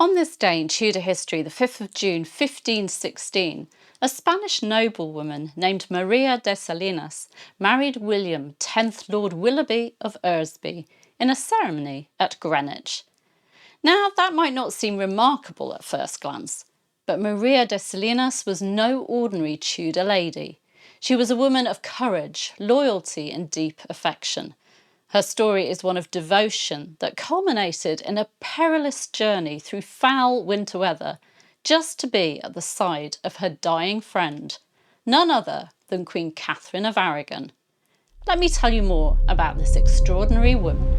On this day in Tudor history, the 5th of June 1516, a Spanish noblewoman named Maria de Salinas married William, 10th Lord Willoughby of Eresby, in a ceremony at Greenwich. Now, that might not seem remarkable at first glance, but Maria de Salinas was no ordinary Tudor lady. She was a woman of courage, loyalty and deep affection. Her story is one of devotion that culminated in a perilous journey through foul winter weather just to be at the side of her dying friend, none other than Queen Catherine of Aragon. Let me tell you more about this extraordinary woman.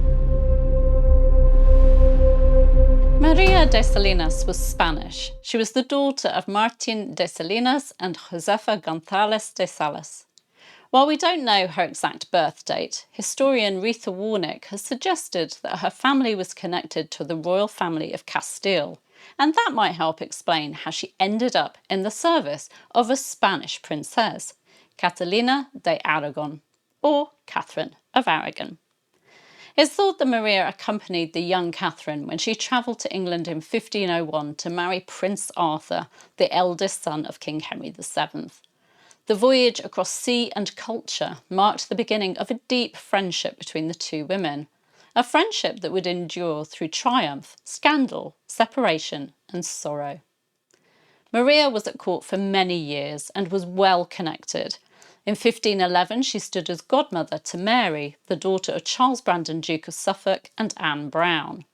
Maria de Salinas was Spanish. She was the daughter of Martin de Salinas and Josefa González de Salas. While we don't know her exact birth date, historian Rita Warnick has suggested that her family was connected to the royal family of Castile, and that might help explain how she ended up in the service of a Spanish princess, Catalina de Aragon, or Catherine of Aragon. It's thought that Maria accompanied the young Catherine when she travelled to England in 1501 to marry Prince Arthur, the eldest son of King Henry VII. The voyage across sea and culture marked the beginning of a deep friendship between the two women, a friendship that would endure through triumph, scandal, separation and sorrow. Maria was at court for many years and was well connected. In 1511 she stood as godmother to Mary, the daughter of Charles Brandon, Duke of Suffolk, and Anne Brown.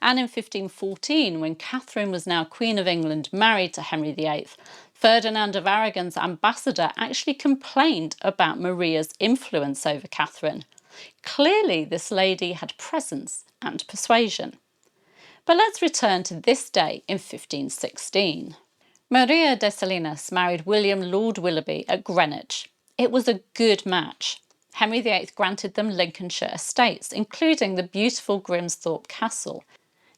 And in 1514, when Catherine was now Queen of England, married to Henry VIII, Ferdinand of Aragon's ambassador actually complained about Maria's influence over Catherine. Clearly, this lady had presence and persuasion. But let's return to this day in 1516. Maria de Salinas married William, Lord Willoughby, at Greenwich. It was a good match. Henry VIII granted them Lincolnshire estates, including the beautiful Grimsthorpe Castle,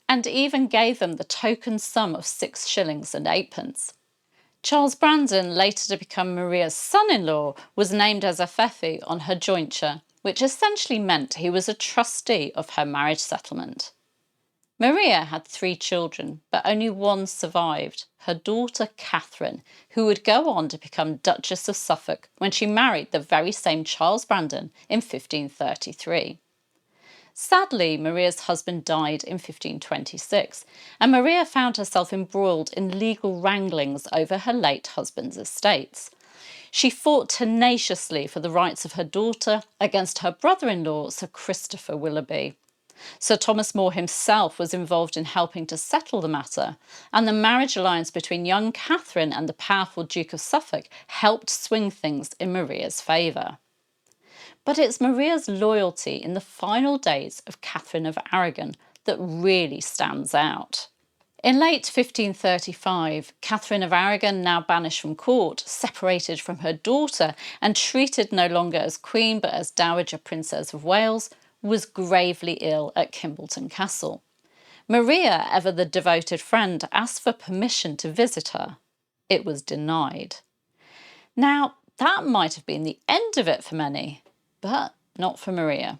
and even gave them the token sum of 6 shillings and 8 pence. Charles Brandon, later to become Maria's son-in-law, was named as a fefi on her jointure, which essentially meant he was a trustee of her marriage settlement. Maria had 3 children, but only one survived, her daughter Catherine, who would go on to become Duchess of Suffolk when she married the very same Charles Brandon in 1533. Sadly, Maria's husband died in 1526, and Maria found herself embroiled in legal wranglings over her late husband's estates. She fought tenaciously for the rights of her daughter against her brother-in-law, Sir Christopher Willoughby. Sir Thomas More himself was involved in helping to settle the matter, and the marriage alliance between young Catherine and the powerful Duke of Suffolk helped swing things in Maria's favour. But it's Maria's loyalty in the final days of Catherine of Aragon that really stands out. In late 1535, Catherine of Aragon, now banished from court, separated from her daughter and treated no longer as Queen but as Dowager Princess of Wales, was gravely ill at Kimbolton Castle. Maria, ever the devoted friend, asked for permission to visit her. It was denied. Now, that might have been the end of it for many, but not for Maria.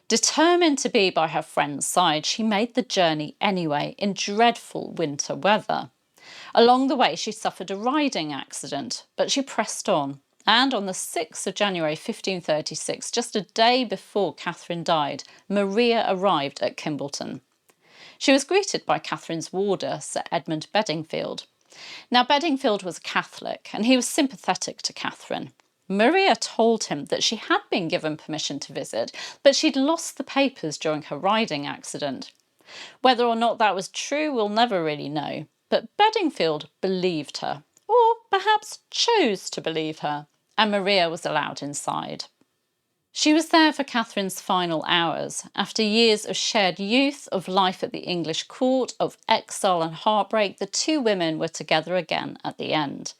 Determined to be by her friend's side, she made the journey anyway in dreadful winter weather. Along the way, she suffered a riding accident, but she pressed on. And on the 6th of January 1536, just a day before Catherine died, Maria arrived at Kimbolton. She was greeted by Catherine's warder, Sir Edmund Bedingfield. Now, Bedingfield was a Catholic, and he was sympathetic to Catherine. Maria told him that she had been given permission to visit, but she'd lost the papers during her riding accident. Whether or not that was true, we'll never really know, but Bedingfield believed her, or perhaps chose to believe her, and Maria was allowed inside. She was there for Catherine's final hours. After years of shared youth, of life at the English court, of exile and heartbreak, the two women were together again at the end.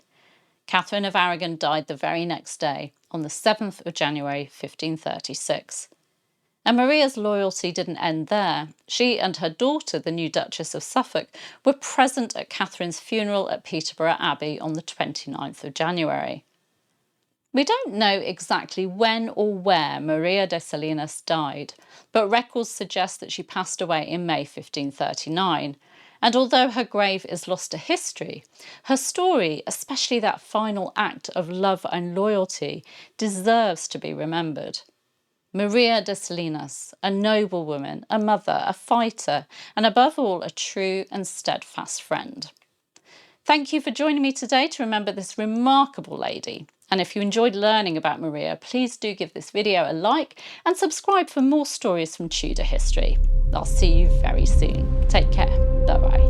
Catherine of Aragon died the very next day, on the 7th of January 1536. And Maria's loyalty didn't end there. She and her daughter, the new Duchess of Suffolk, were present at Catherine's funeral at Peterborough Abbey on the 29th of January. We don't know exactly when or where Maria de Salinas died, but records suggest that she passed away in May 1539, And although her grave is lost to history, her story, especially that final act of love and loyalty, deserves to be remembered. Maria de Salinas, a noblewoman, a mother, a fighter, and above all, a true and steadfast friend. Thank you for joining me today to remember this remarkable lady. And if you enjoyed learning about Maria, please do give this video a like and subscribe for more stories from Tudor history. I'll see you very soon. Take care. Bye-bye.